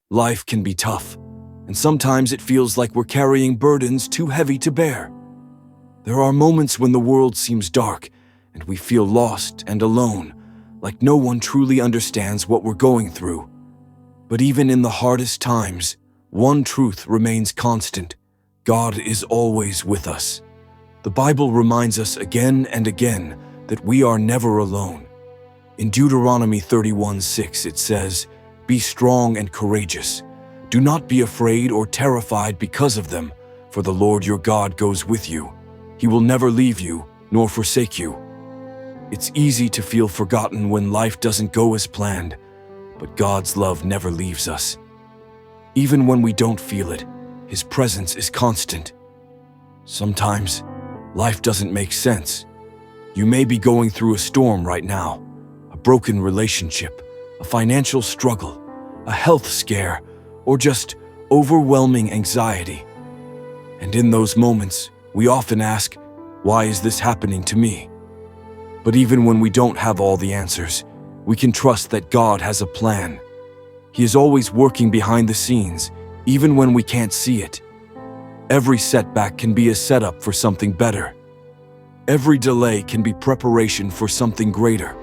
Life can be tough, and sometimes it feels like we're carrying burdens too heavy to bear. There are moments when the world seems dark, and we feel lost and alone, like no one truly understands what we're going through. But even in the hardest times, one truth remains constant: God is always with us. The Bible reminds us again and again that we are never alone. In Deuteronomy 31:6 it says, "Be strong and courageous. Do not be afraid or terrified because of them, for the Lord your God goes with you. He will never leave you nor forsake you." It's easy to feel forgotten when life doesn't go as planned, but God's love never leaves us. Even when we don't feel it, His presence is constant. Sometimes, life doesn't make sense. You may be going through a storm right now, a broken relationship, a financial struggle, a health scare, or just overwhelming anxiety. And in those moments, we often ask, why is this happening to me? But even when we don't have all the answers, we can trust that God has a plan. He is always working behind the scenes, even when we can't see it. Every setback can be a setup for something better. Every delay can be preparation for something greater.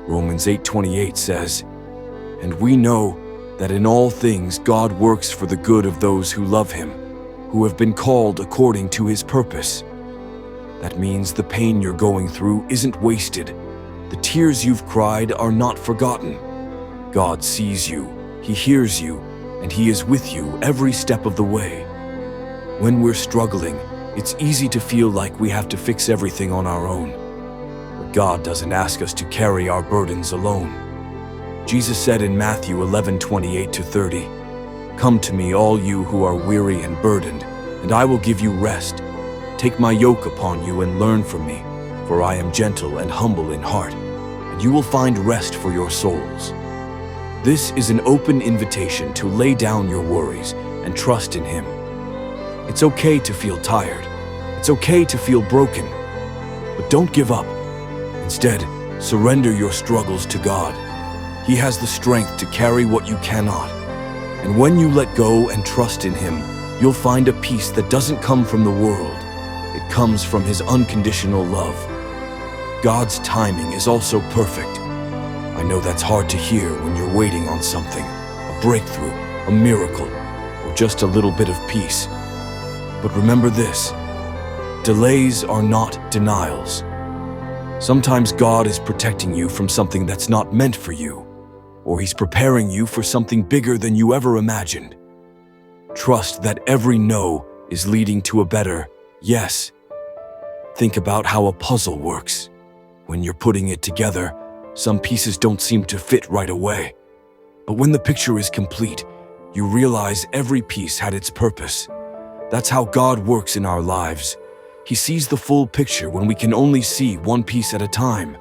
Romans 8:28 says, "And we know that in all things God works for the good of those who love Him, who have been called according to His purpose." That means the pain you're going through isn't wasted. The tears you've cried are not forgotten. God sees you, He hears you, and He is with you every step of the way. When we're struggling, it's easy to feel like we have to fix everything on our own. But God doesn't ask us to carry our burdens alone. Jesus said in Matthew 11:28-30, "Come to me, all you who are weary and burdened, and I will give you rest. Take my yoke upon you and learn from me, for I am gentle and humble in heart, and you will find rest for your souls." This is an open invitation to lay down your worries and trust in Him. It's okay to feel tired. It's okay to feel broken. But don't give up. Instead, surrender your struggles to God. He has the strength to carry what you cannot. And when you let go and trust in Him, you'll find a peace that doesn't come from the world. It comes from His unconditional love. God's timing is also perfect. I know that's hard to hear when you're waiting on something, a breakthrough, a miracle, or just a little bit of peace. But remember this: delays are not denials. Sometimes God is protecting you from something that's not meant for you, or He's preparing you for something bigger than you ever imagined. Trust that every no is leading to a better yes. Think about how a puzzle works. When you're putting it together, some pieces don't seem to fit right away. But when the picture is complete, you realize every piece had its purpose. That's how God works in our lives. He sees the full picture when we can only see one piece at a time.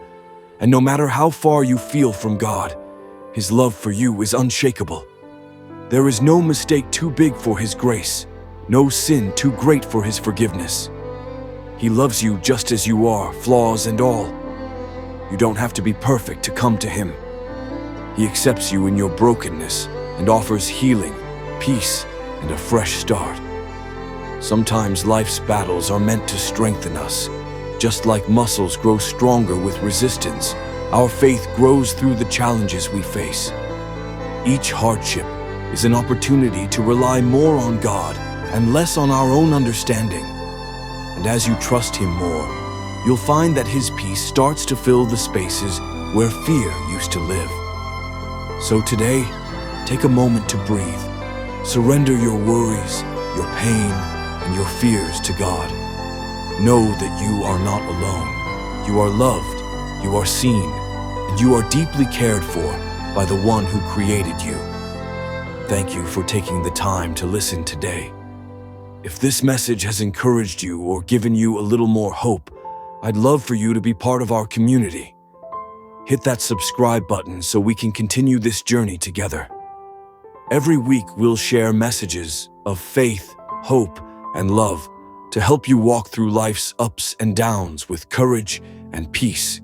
And no matter how far you feel from God, His love for you is unshakable. There is no mistake too big for His grace, no sin too great for His forgiveness. He loves you just as you are, flaws and all. You don't have to be perfect to come to Him. He accepts you in your brokenness and offers healing, peace, and a fresh start. Sometimes life's battles are meant to strengthen us. Just like muscles grow stronger with resistance, our faith grows through the challenges we face. Each hardship is an opportunity to rely more on God and less on our own understanding. And as you trust Him more, you'll find that His peace starts to fill the spaces where fear used to live. So today, take a moment to breathe. Surrender your worries, your pain, and your fears to God. Know that you are not alone. You are loved, you are seen, and you are deeply cared for by the One who created you. Thank you for taking the time to listen today. If this message has encouraged you or given you a little more hope, I'd love for you to be part of our community. Hit that subscribe button so we can continue this journey together. Every week we'll share messages of faith, hope, and love to help you walk through life's ups and downs with courage and peace.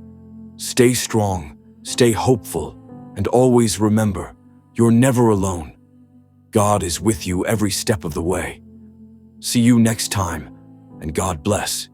Stay strong, stay hopeful, and always remember, you're never alone. God is with you every step of the way. See you next time, and God bless.